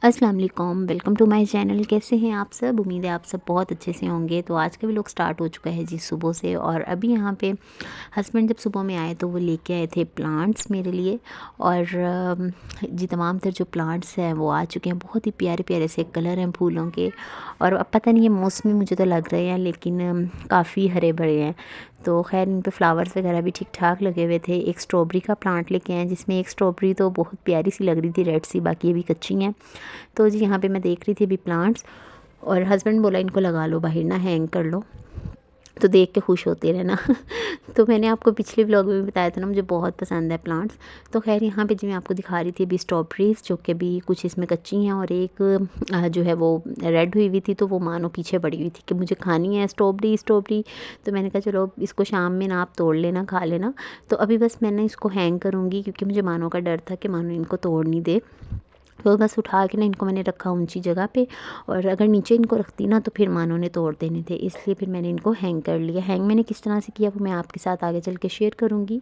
अस्सलाम वालेकुम, welcome to my channel. कैसे हैं आप सब? उम्मीद है आप सब बहुत अच्छे से होंगे। तो आज का भी लोग स्टार्ट हो चुका है जी सुबह से। और अभी यहाँ पे हस्बैंड जब सुबह में आए तो वो लेके आए थे प्लांट्स मेरे लिए। और जी तमाम तर जो प्लांट्स हैं वो आ चुके हैं। बहुत ही प्यारे प्यारे से कलर हैं फूलों के। और अब पता नहीं ये मौसमी मुझे तो लग रहे हैं, लेकिन काफ़ी हरे भरे हैं। तो खैर इन पे फ्लावर्स वगैरह भी ठीक ठाक लगे हुए थे। एक स्ट्रॉबेरी का प्लांट लेके आए जिसमें एक स्ट्रॉबेरी तो बहुत प्यारी सी लग रही थी, रेड सी, बाकी अभी कच्ची हैं। तो जी यहाँ पे मैं देख रही थी अभी प्लांट्स, और हस्बैंड बोला इनको लगा लो बाहर ना, हैंग कर लो, तो देख के खुश होते रहना। तो मैंने आपको पिछले व्लॉग में बताया था ना, मुझे बहुत पसंद है प्लांट्स। तो खैर यहाँ पे जी मैं आपको दिखा रही थी अभी स्ट्रॉबेरीज़, जो कि अभी कुछ इसमें कच्ची हैं और एक जो है वो रेड हुई हुई थी, तो वो मानो पीछे पड़ी हुई थी कि मुझे खानी है स्ट्रॉबेरी स्ट्रॉबेरी। तो मैंने कहा चलो इसको शाम में ना आप तोड़ लेना, खा लेना। तो अभी बस मैंने इसको हैंग करूँगी, क्योंकि मुझे मानो का डर था कि मानो इनको तोड़ नहीं दे। तो बस उठा के ना इनको मैंने रखा ऊंची जगह पे, और अगर नीचे इनको रखती ना तो फिर मानो ने तोड़ देने थे, इसलिए फिर मैंने इनको हैंग कर लिया। हैंग मैंने किस तरह से किया वो मैं आपके साथ आगे चल के शेयर करूँगी।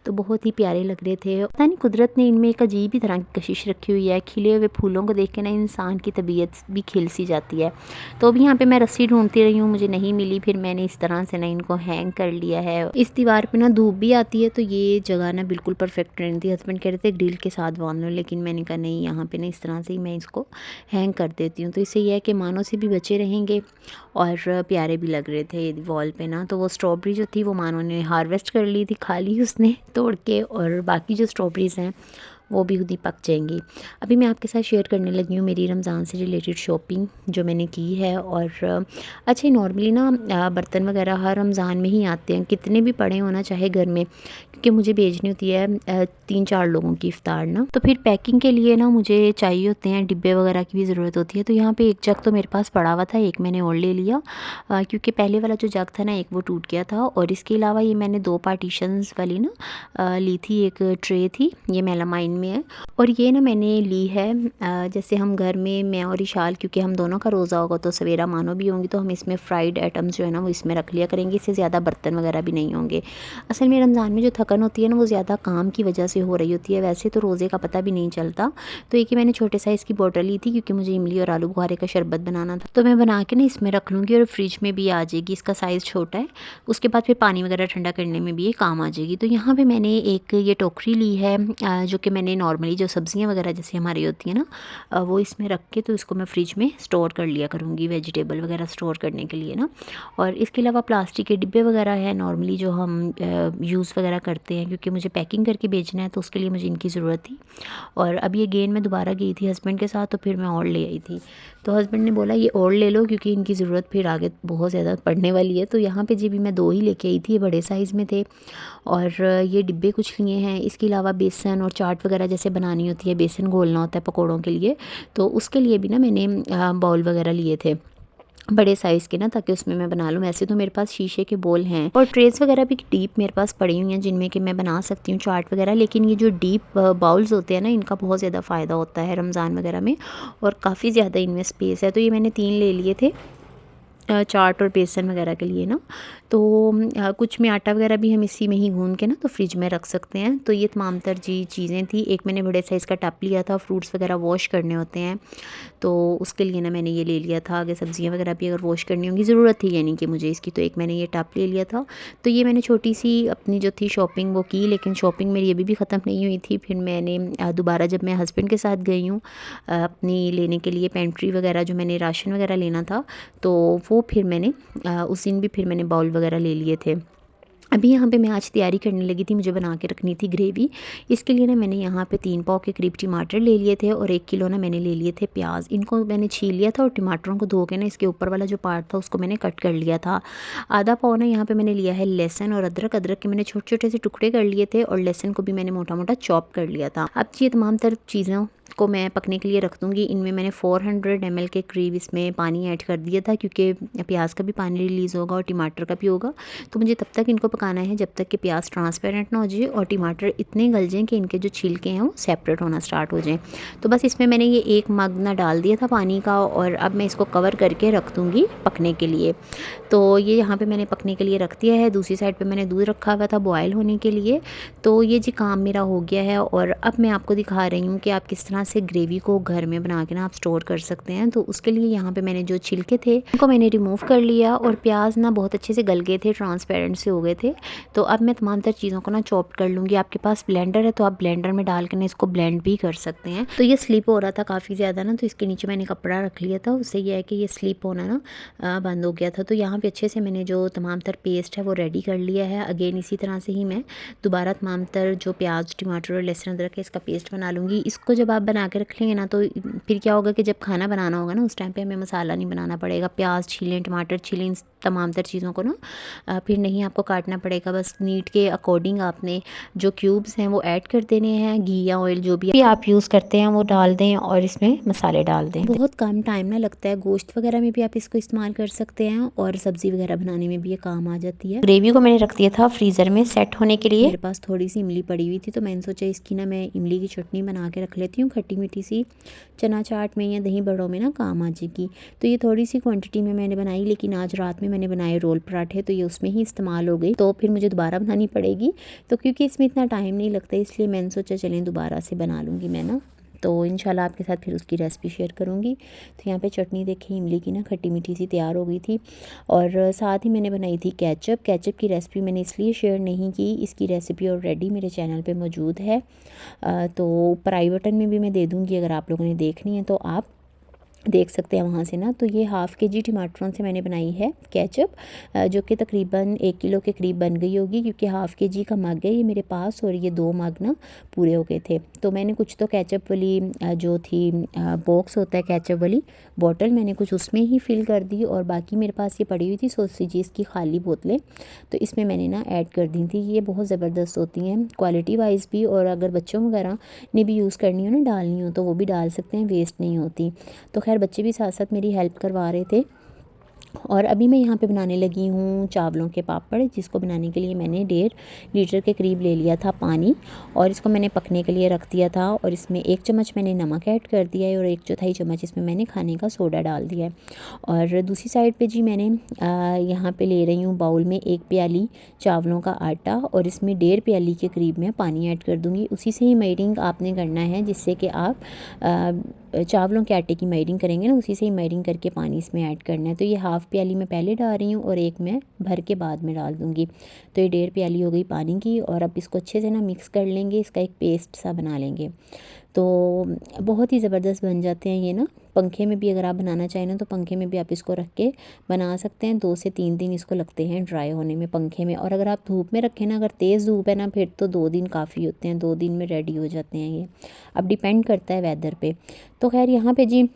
तो बहुत ही प्यारे लग रहे थे। पता नहीं कुदरत ने इनमें एक अजीब ही तरह की कशिश रखी हुई है। खिले हुए फूलों को देख के ना इंसान की तबीयत भी खिल सी जाती है। तो अभी यहाँ पर मैं रस्सी ढूंढती रही हूँ, मुझे नहीं मिली। फिर मैंने इस तरह से ना इनको हैंग कर लिया है। इस दीवार पर ना धूप भी आती है, तो ये जगह ना बिल्कुल परफेक्ट रहती थी। हस्बैंड कह रहे थे ग्रिल के साथ बांध लो, लेकिन मैंने कहा नहीं, यहाँ पर ना इस तरह से ही मैं इसको हैंग कर देती हूँ। तो इससे यह है कि मानों से भी बचे रहेंगे और प्यारे भी लग रहे थे वॉल पे ना। तो वो स्ट्रॉबेरी जो थी वो मानों ने हार्वेस्ट कर ली थी, खा ली उसने तोड़ के, और बाकी जो स्ट्रॉबेरीज़ हैं वो भी खुद ही पक जाएंगी। अभी मैं आपके साथ शेयर करने लगी हूँ मेरी रमज़ान से रिलेटेड शॉपिंग जो मैंने की है। और अच्छा नॉर्मली ना बर्तन वगैरह हर रमज़ान में ही आते हैं, कितने भी पड़े होना चाहे घर में, क्योंकि मुझे भेजनी होती है 3-4 लोगों की इफ्तार ना। तो फिर पैकिंग के लिए ना मुझे चाहिए होते हैं डिब्बे वगैरह की भी ज़रूरत होती है। तो यहाँ पे एक जग तो मेरे पास पड़ा हुआ था, एक मैंने और ले लिया, क्योंकि पहले वाला जो जग था ना एक वो टूट गया था। और इसके अलावा ये मैंने 2 पार्टीशंस वाली ना ली थी, एक ट्रे थी, ये मेलामाइन में है। और ये ना मैंने ली है जैसे हम घर में मैं और इशाल, क्योंकि हम दोनों का रोज़ा होगा तो सवेरा मानो भी होंगी, तो हम इसमें फ्राइड आइटम्स जो है ना वो इसमें रख लिया करेंगे। इससे ज़्यादा बर्तन वगैरह भी नहीं होंगे। असल में रमज़ान में जो थकन होती है ना वो ज़्यादा काम की वजह से हो रही होती है, वैसे तो रोज़े का पता भी नहीं चलता। तो एक ही मैंने छोटे साइज़ की बोतल ली थी, क्योंकि मुझे इमली और आलू बुखारे का शरबत बनाना था। तो मैं बना के ना इसमें रख लूँगी और फ्रिज में भी आ जाएगी। इसका साइज़ छोटा है, उसके बाद फिर पानी वगैरह ठंडा करने में भी ये काम आ जाएगी। तो यहाँ पर मैंने एक ये टोकरी ली है, जो कि मैंने नॉर्मली जो सब्ज़ियाँ वगैरह जैसे हमारी होती है ना वो इसमें रख के, तो इसको मैं फ्रिज में स्टोर कर लिया करूँगी, वेजिटेबल वगैरह स्टोर करने के लिए ना। और इसके अलावा प्लास्टिक के डिब्बे वगैरह है नॉर्मली जो हम यूज़ वगैरह करते हैं, क्योंकि मुझे पैकिंग करके बेचना है तो उसके लिए मुझे इनकी ज़रूरत थी। और अब ये गेन मैं दोबारा गई थी हस्बैंड के साथ, तो फिर मैं और ले आई थी। तो हस्बैंड ने बोला ये और ले लो, क्योंकि इनकी ज़रूरत फिर आगे बहुत ज़्यादा पड़ने वाली है। तो यहाँ पे जी भी मैं 2 ही लेके आई थी, ये बड़े साइज़ में थे। और ये डिब्बे कुछ लिए हैं। इसके अलावा बेसन और चाट वगैरह जैसे बनानी होती है, बेसन घोलना होता है पकौड़ों के लिए, तो उसके लिए भी ना मैंने बाउल वगैरह लिए थे बड़े साइज़ के ना, ताकि उसमें मैं बना लूँ। वैसे तो मेरे पास शीशे के बोल हैं और ट्रेस वगैरह भी डीप मेरे पास पड़ी हुई हैं, जिनमें कि मैं बना सकती हूँ चाट वगैरह। लेकिन ये जो डीप बाउल्स होते हैं ना, इनका बहुत ज़्यादा फ़ायदा होता है रमज़ान वगैरह में, और काफ़ी ज़्यादा इनमें स्पेस है। तो ये मैंने 3 ले लिए थे चाट और बेसन वगैरह के लिए ना। तो कुछ में आटा वगैरह भी हम इसी में ही गूंद के ना तो फ्रिज में रख सकते हैं। तो ये तमाम तर जी चीज़ें थी। एक मैंने बड़े साइज़ का टप लिया था, फ्रूट्स वगैरह वॉश करने होते हैं तो उसके लिए ना मैंने ये ले लिया था। आगे सब्ज़ियाँ वगैरह भी अगर वॉश करनी होंगी, ज़रूरत थी यानी कि मुझे इसकी, तो एक मैंने ये टप ले लिया था। तो ये मैंने छोटी सी अपनी जो थी शॉपिंग वो की, लेकिन शॉपिंग मेरी अभी भी ख़त्म नहीं हुई थी। फिर मैंने दोबारा जब मैं हस्बैंड के साथ गई हूँ अपनी लेने के लिए पेंट्री वगैरह, जो मैंने राशन वगैरह लेना था, तो वो फिर मैंने उस दिन भी फिर मैंने बाउल वगैरह ले लिए थे। अभी यहाँ पे मैं आज तैयारी करने लगी थी, मुझे बना के रखनी थी ग्रेवी। इसके लिए ना मैंने यहाँ पे 3 पाव के करीब टमाटर ले लिए थे, और 1 किलो ना मैंने ले लिए थे प्याज। इनको मैंने छील लिया था, और टमाटरों को धो के ना इसके ऊपर वाला जो पार्ट था उसको मैंने कट कर लिया था। आधा पाव ना यहाँ पे मैंने लिया है लहसुन और अदरक। अदरक के मैंने छोटे छोटे से टुकड़े कर लिए थे, और लहसुन को भी मैंने मोटा मोटा चॉप कर लिया था। अब ये तमाम तर चीज़ों को मैं पकने के लिए रख दूँगी। इनमें मैंने 400 ml के करीब इसमें पानी ऐड कर दिया था, क्योंकि प्याज का भी पानी रिलीज़ होगा और टमाटर का भी होगा। तो मुझे तब तक इनको पकाना है जब तक कि प्याज ट्रांसपेरेंट ना हो जाए और टमाटर इतने गल जाएँ कि इनके जो छिलके हैं वो सेपरेट होना स्टार्ट हो जाएँ। तो बस इसमें मैंने ये 1 मग ना डाल दिया था पानी का, और अब मैं इसको कवर करके रख दूँगी पकने के लिए। तो ये यहाँ पे मैंने पकने के लिए रख दिया है। दूसरी साइड पे मैंने दूध रखा हुआ था बॉयल होने के लिए। तो ये जी काम मेरा हो गया है, और अब मैं आपको दिखा रही हूँ कि आप किस तरह तरह से ग्रेवी को घर में बना के ना आप स्टोर कर सकते हैं। तो उसके लिए यहाँ पे मैंने जो छिलके थे उनको मैंने रिमूव कर लिया और प्याज ना बहुत अच्छे से गल गए थे, ट्रांसपेरेंट से हो गए थे। तो अब मैं तमाम तर चीज़ों को ना चॉप कर लूँगी। आपके पास ब्लेंडर है तो आप ब्लेंडर में डाल के ना इसको ब्लेंड भी कर सकते हैं। तो ये स्लिप हो रहा था काफ़ी ज़्यादा ना, तो इसके नीचे मैंने कपड़ा रख लिया था, उससे यह है कि ये स्लिप होना ना बंद हो गया था। तो यहाँ पे अच्छे से मैंने जो तमाम तर पेस्ट है वो रेडी कर लिया है। अगेन इसी तरह से ही मैं दोबारा तमाम तर जो प्याज, टमाटर और लहसुन अदरक है इसका पेस्ट बना लूँगी। इसको जब आप बना के रख लेंगे ना तो फिर क्या होगा कि जब खाना बनाना होगा ना उस टाइम पे हमें मसाला नहीं बनाना पड़ेगा। प्याज छीलें, टमाटर छीलें, इन तमाम तर चीज़ों को ना फिर नहीं आपको काटना पड़ेगा। बस नीड के अकॉर्डिंग आपने जो क्यूब्स हैं वो ऐड कर देने हैं। घी या ऑयल जो भी आप यूज़ करते हैं वो डाल दें और इसमें मसाले डाल दें। बहुत कम टाइम ना लगता है। गोश्त वगैरह में भी आप इसको इस्तेमाल कर सकते हैं और सब्ज़ी वगैरह बनाने में भी ये काम आ जाती है। ग्रेवी को मैंने रख दिया था फ्रीज़र में सेट होने के लिए। मेरे पास थोड़ी सी इमली पड़ी हुई थी तो मैंने सोचा इसकी ना मैं इमली की चटनी बना के रख लेती हूँ। खट्टी मीठी सी चना चाट में या दही बड़ों में ना काम आ जाएगी। तो ये थोड़ी सी क्वांटिटी में मैंने बनाई, लेकिन आज रात में मैंने बनाए रोल पराठे तो ये उसमें ही इस्तेमाल हो गई। तो फिर मुझे दोबारा बनानी पड़ेगी। तो क्योंकि इसमें इतना टाइम नहीं लगता इसलिए मैंने सोचा चलें दोबारा से बना लूँगी मैं ना। तो इंशाल्लाह आपके साथ फिर उसकी रेसिपी शेयर करूँगी। तो यहाँ पे चटनी देखिए इमली की ना खट्टी मीठी सी तैयार हो गई थी। और साथ ही मैंने बनाई थी केचप। केचप की रेसिपी मैंने इसलिए शेयर नहीं की, इसकी रेसिपी ऑलरेडी मेरे चैनल पे मौजूद है। तो ऊपर आई बटन में भी मैं दे दूँगी, अगर आप लोगों ने देखनी है तो आप देख सकते हैं वहाँ से ना। तो ये हाफ़ के जी टमाटरों से मैंने बनाई है केचप, जो कि तकरीबन 1 किलो के करीब बन गई होगी, क्योंकि हाफ़ के जी का मग है ये मेरे पास और ये 2 मग ना पूरे हो गए थे। तो मैंने कुछ तो केचप वाली जो थी बॉक्स होता है केचप वाली बॉटल, मैंने कुछ उसमें ही फ़िल कर दी और बाकी मेरे पास ये पड़ी हुई थी सॉसेजेस की खाली बोतलें, तो इसमें मैंने ना ऐड कर दी थी। ये बहुत ज़बरदस्त होती हैं क्वालिटी वाइज भी, और अगर बच्चों वगैरह ने भी यूज़ करनी हो ना, डालनी हो तो वो भी डाल सकते हैं, वेस्ट नहीं होती। तो खैर बच्चे भी साथ साथ मेरी हेल्प करवा रहे थे। और अभी मैं यहाँ पे बनाने लगी हूँ चावलों के पापड़, जिसको बनाने के लिए मैंने 1.5 लीटर के करीब ले लिया था पानी और इसको मैंने पकने के लिए रख दिया था। और इसमें 1 चम्मच मैंने नमक ऐड कर दिया है और 1/4 चम्मच इसमें मैंने खाने का सोडा डाल दिया है। और दूसरी साइड पे जी मैंने यहाँ पे ले रही हूँ बाउल में 1 प्याली चावलों का आटा और इसमें 1.5 प्याली के करीब मैं पानी ऐड कर दूँगी। उसी से ही मेजरिंग आपने करना है, जिससे कि आप चावलों के आटे की मेजरिंग करेंगे ना, उसी से ही मेजरिंग करके पानी इसमें ऐड करना है। तो ये हाफ़ प्याली मैं पहले डाल रही हूँ और 1 मैं भर के बाद में डाल दूँगी। तो ये 1.5 प्याली हो गई पानी की और अब इसको अच्छे से ना मिक्स कर लेंगे, इसका एक पेस्ट सा बना लेंगे। तो बहुत ही ज़बरदस्त बन जाते हैं ये ना। पंखे में भी अगर आप बनाना चाहें ना तो पंखे में भी आप इसको रख के बना सकते हैं। 2 से 3 दिन इसको लगते हैं ड्राई होने में पंखे में। और अगर आप धूप में रखें ना, अगर तेज़ धूप है ना, फिर तो 2 दिन काफ़ी होते हैं, 2 दिन में रेडी हो जाते हैं ये। अब डिपेंड करता है वेदर पे। तो खैर यहाँ पे जी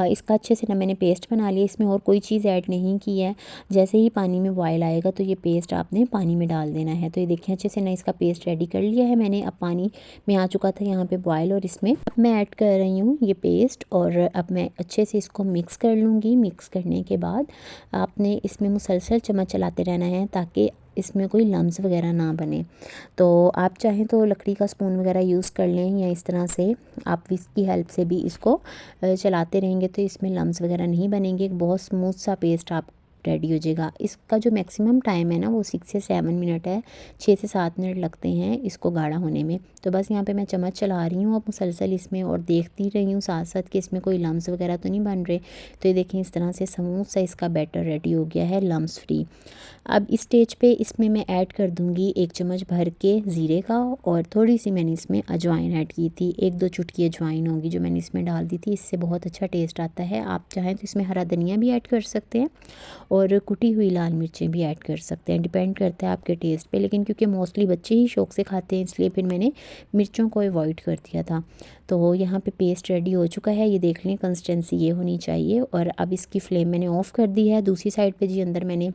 इसका अच्छे से ना मैंने पेस्ट बना लिया, इसमें और कोई चीज़ ऐड नहीं की है। जैसे ही पानी में बॉयल आएगा तो ये पेस्ट आपने पानी में डाल देना है। तो ये देखिए अच्छे से ना इसका पेस्ट रेडी कर लिया है मैंने। अब पानी में आ चुका था यहाँ पे बॉयल और इसमें अब मैं ऐड कर रही हूँ ये पेस्ट और अब मैं अच्छे से इसको मिक्स कर लूँगी। मिक्स करने के बाद आपने इसमें मुसलसल चम्मच चलाते रहना है ताकि इसमें कोई लम्स वगैरह ना बने। तो आप चाहें तो लकड़ी का स्पून वगैरह यूज़ कर लें या इस तरह से आप इसकी हेल्प से भी इसको चलाते रहेंगे तो इसमें लम्स वगैरह नहीं बनेंगे। एक बहुत स्मूथ सा पेस्ट आप रेडी हो जाएगा। इसका जो मैक्सिमम टाइम है ना वो 6 से 7 मिनट है, 6 से 7 मिनट लगते हैं इसको गाढ़ा होने में। तो बस यहाँ पे मैं चम्मच चला रही हूँ अब मुसलसल इसमें और देखती रही हूँ साथ साथ कि इसमें कोई लम्स वगैरह तो नहीं बन रहे। तो ये देखें इस तरह से स्मूथ सा इसका बैटर रेडी हो गया है, लम्स फ्री। अब इस स्टेज पे इसमें मैं ऐड कर दूँगी 1 चम्मच भर के ज़ीरे का और थोड़ी सी मैंने इसमें अजवाइन ऐड की थी। 1-2 चुटकी अजवाइन होगी जो मैंने इसमें डाल दी थी, इससे बहुत अच्छा टेस्ट आता है। आप चाहें तो इसमें हरा धनिया भी ऐड कर सकते हैं और कुटी हुई लाल मिर्चें भी ऐड कर सकते हैं, डिपेंड करता है आपके टेस्ट पे। लेकिन क्योंकि मोस्टली बच्चे ही शौक़ से खाते हैं इसलिए फिर मैंने मिर्चों को अवॉइड कर दिया था। तो यहाँ पे पेस्ट रेडी हो चुका है, ये देख लें कंसिस्टेंसी ये होनी चाहिए। और अब इसकी फ्लेम मैंने ऑफ़ कर दी है। दूसरी साइड पे जी अंदर मैंने,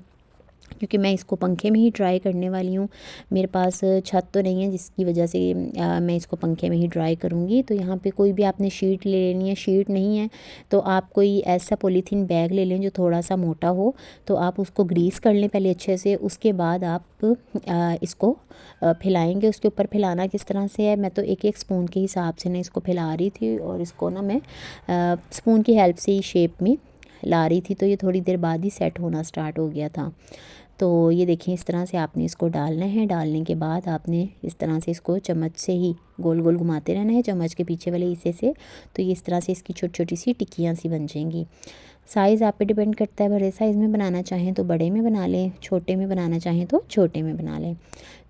क्योंकि मैं इसको पंखे में ही ड्राई करने वाली हूँ, मेरे पास छत तो नहीं है जिसकी वजह से मैं इसको पंखे में ही ड्राई करूँगी। तो यहाँ पे कोई भी आपने शीट ले लेनी है, शीट नहीं है तो आप कोई ऐसा पॉलीथीन बैग ले लें जो थोड़ा सा मोटा हो, तो आप उसको ग्रीस कर लें पहले अच्छे से। उसके बाद आप इसको फैलाएँगे। उसके ऊपर फैलाना किस तरह से है, मैं तो एक स्पून के हिसाब से ना इसको फैला रही थी और इसको ना मैं स्पून की हेल्प से ही शेप में ला रही थी। तो ये थोड़ी देर बाद ही सेट होना स्टार्ट हो गया था। तो ये देखिए इस तरह से आपने इसको डालना है। डालने के बाद आपने इस तरह से इसको चम्मच से ही गोल गोल घुमाते रहना है, चम्मच के पीछे वाले हिस्से से। तो ये इस तरह से इसकी छोटी छोटी सी टिक्कियाँ सी बन जाएंगी। साइज़ आप पे डिपेंड करता है, बड़े साइज़ में बनाना चाहें तो बड़े में बना लें, छोटे में बनाना चाहें तो छोटे में बना लें।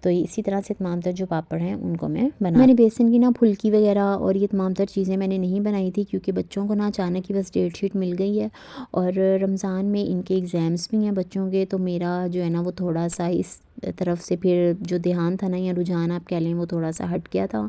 तो इसी तरह से तमाम तर जो पापड़ हैं उनको मैंने बेसन की ना फुल्की वगैरह और ये तमाम तर चीज़ें मैंने नहीं बनाई थी, क्योंकि बच्चों को ना अचानक ही बस डेट शीट मिल गई है और रमज़ान में इनके एग्ज़ाम्स भी हैं बच्चों के। तो मेरा जो है ना वो थोड़ा सा इस तरफ से फिर जो ध्यान था ना या रुझान आप कह लें वो थोड़ा सा हट गया था,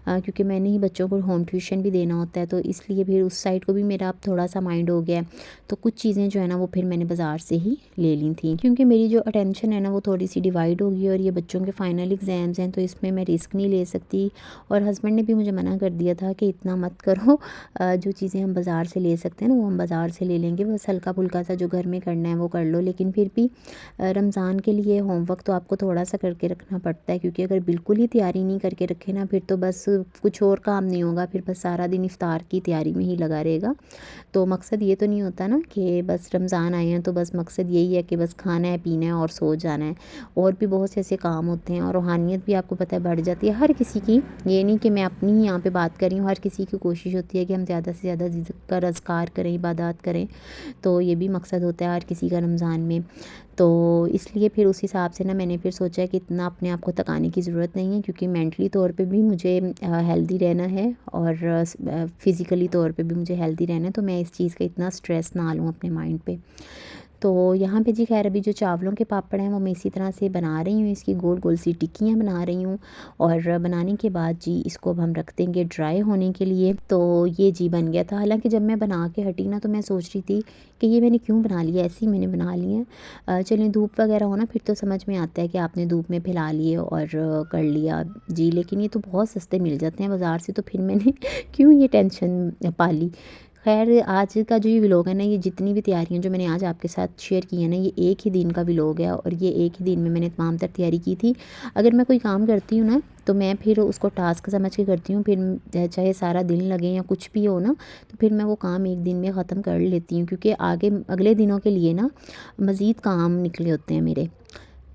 क्योंकि मैंने ही बच्चों को होम ट्यूशन भी देना होता है, तो इसलिए फिर उस साइड को भी मेरा अब थोड़ा सा माइंड हो गया है। तो कुछ चीज़ें जो है ना वो फिर मैंने बाज़ार से ही ले ली थी, क्योंकि मेरी जो अटेंशन है ना वो थोड़ी सी डिवाइड हो गई और ये बच्चों के फाइनल एग्ज़ाम्स हैं, तो इसमें मैं रिस्क नहीं ले सकती। और हस्बैंड ने भी मुझे मना कर दिया था कि इतना मत करो, जो चीज़ें हम बाज़ार से ले सकते हैं ना वो हम बाज़ार से ले लेंगे, बस हल्का फुल्का सा जो घर में करना है वो कर लो। लेकिन फिर भी रमज़ान के लिए होमवर्क तो आपको थोड़ा सा करके रखना पड़ता है, क्योंकि अगर बिल्कुल ही तैयारी नहीं करके रखे ना फिर तो बस कुछ और काम नहीं होगा, फिर बस सारा दिन इफ्तार की तैयारी में ही लगा रहेगा। तो मकसद ये तो नहीं होता ना कि बस रमज़ान आए हैं तो बस मकसद यही है कि बस खाना है, पीना है और सो जाना है। और भी बहुत से ऐसे काम होते हैं और रूहानियत भी आपको पता है बढ़ जाती है हर किसी की। ये नहीं कि मैं अपनी ही यहाँ पे बात कर रही हूँ, हर किसी की कोशिश होती है कि हम ज़्यादा से ज़्यादा ज़िक्र अज़कार करें, इबादत करें। तो ये भी मकसद होता है हर किसी का रमज़ान में। तो इसलिए फिर उस हिसाब से ना मैंने फिर सोचा कि इतना अपने आप को थकाने की ज़रूरत नहीं है, क्योंकि मेंटली तौर पे भी मुझे हेल्दी रहना है और फ़िज़िकली तौर पे भी मुझे हेल्दी रहना है। तो मैं इस चीज़ का इतना स्ट्रेस ना लूँ अपने माइंड पे। तो यहाँ पे जी खैर अभी जो चावलों के पापड़ हैं वो मैं इसी तरह से बना रही हूँ, इसकी गोल गोल सी टिक्कियाँ बना रही हूँ। और बनाने के बाद जी इसको अब हम रख देंगे ड्राई होने के लिए। तो ये जी बन गया था। हालांकि जब मैं बना के हटी ना तो मैं सोच रही थी कि ये मैंने क्यों बना लिया, ऐसे ही मैंने बना लिए हैं। चलें धूप वगैरह हो ना फिर तो समझ में आता है कि आपने धूप में फैला लिए और कर लिया जी, लेकिन ये तो बहुत सस्ते मिल जाते हैं बाज़ार से, तो फिर मैंने क्यों ये टेंशन पाली। खैर आज का जो ये व्लॉग है ना, ये जितनी भी तैयारियां जो मैंने आज आपके साथ शेयर की है ना, ये एक ही दिन का व्लॉग है और ये एक ही दिन में मैंने तमाम तर तैयारी की थी। अगर मैं कोई काम करती हूँ ना तो मैं फिर उसको टास्क समझ के करती हूँ, फिर चाहे सारा दिन लगे या कुछ भी हो ना, तो फिर मैं वो काम एक दिन में ख़त्म कर लेती हूँ, क्योंकि आगे अगले दिनों के लिए ना मज़ीद काम निकले होते हैं मेरे।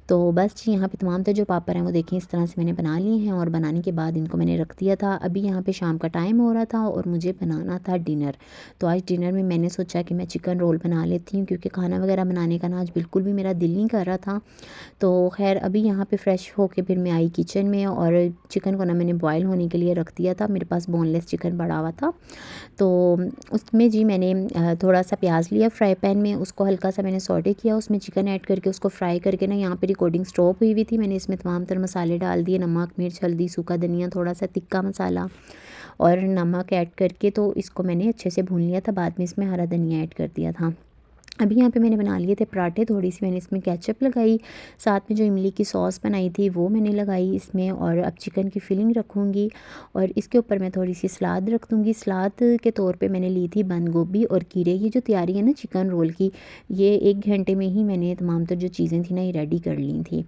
तो बस जी यहाँ पे तमाम तर जो पापड़ हैं वो देखें इस तरह से मैंने बना लिए हैं और बनाने के बाद इनको मैंने रख दिया था। अभी यहाँ पे शाम का टाइम हो रहा था और मुझे बनाना था डिनर। तो आज डिनर में मैंने सोचा कि मैं चिकन रोल बना लेती हूँ, क्योंकि खाना वगैरह बनाने का ना आज बिल्कुल भी मेरा दिल नहीं कर रहा था। तो खैर अभी यहाँ पे फ्रेश होके फिर मैं आई किचन में और चिकन को ना मैंने बॉयल होने के लिए रख दिया था। मेरे पास बोनलेस चिकन पड़ा हुआ था, तो उसमें जी मैंने थोड़ा सा प्याज लिया फ्राई पैन में, उसको हल्का सा मैंने सौटे किया, उसमें चिकन ऐड करके उसको फ्राई करके ना यहाँ पे रिकॉर्डिंग स्टॉप हुई हुई थी। मैंने इसमें तमाम तर मसाले डाल दिए, नमक, मिर्च, हल्दी, सूखा धनिया, थोड़ा सा तिक्का मसाला और नमक ऐड करके तो इसको मैंने अच्छे से भून लिया था। बाद में इसमें हरा धनिया ऐड कर दिया था। अभी यहाँ पे मैंने बना लिए थे पराठे, थोड़ी सी मैंने इसमें केचप लगाई, साथ में जो इमली की सॉस बनाई थी वो मैंने लगाई इसमें। और अब चिकन की फिलिंग रखूँगी और इसके ऊपर मैं थोड़ी सी सलाद रख दूँगी। सलाद के तौर पे मैंने ली थी बंद गोभी और खीरे। ये जो तैयारी है ना चिकन रोल की, ये 1 घंटे में ही मैंने तमाम तर जो चीज़ें थी ना ये रेडी कर ली थी।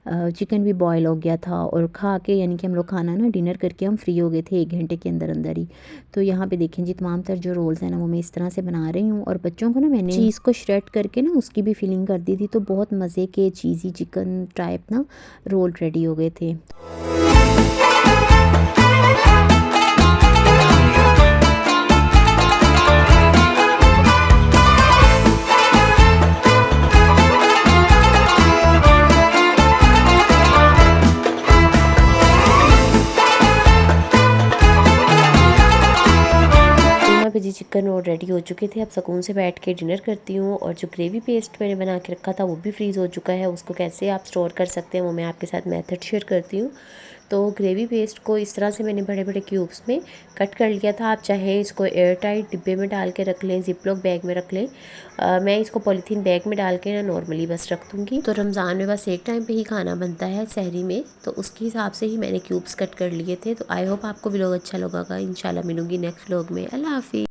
चिकन भी बॉयल हो गया था और खा के यानी कि हम लोग खाना ना डिनर करके हम फ्री हो गए थे 1 घंटे के अंदर अंदर ही। तो यहाँ पे देखें जी तमाम तर जो रोल्स हैं ना वो मैं इस तरह से बना रही हूँ। और बच्चों को ना मैंने चीज़ को श्रेड करके ना उसकी भी फिलिंग कर दी थी, तो बहुत मज़े के चीज़ी चिकन टाइप ना रोल रेडी हो गए थे। जी चिकन रोल रेडी हो चुके थे। अब सुकून से बैठ के डिनर करती हूँ। और जो ग्रेवी पेस्ट मैंने बना के रखा था वो भी फ्रीज़ हो चुका है। उसको कैसे आप स्टोर कर सकते हैं वो मैं आपके साथ मेथड शेयर करती हूँ। तो ग्रेवी पेस्ट को इस तरह से मैंने बड़े बड़े क्यूब्स में कट कर लिया था। आप चाहें इसको एयर टाइट डिब्बे में डाल के रख लें, जिप लॉक बैग में रख लें। मैं इसको पॉलीथीन बैग में डाल के ना नॉर्मली बस रख दूँगी। तो रमज़ान में बस एक टाइम पे ही खाना बनता है सहरी में, तो उसके हिसाब से ही मैंने क्यूब्स कट कर लिए थे। तो आई होप आपको व्लॉग अच्छा लगेगा। इंशाल्लाह मिलूँगी नेक्स्ट व्लॉग में। अल्लाह हाफिज़।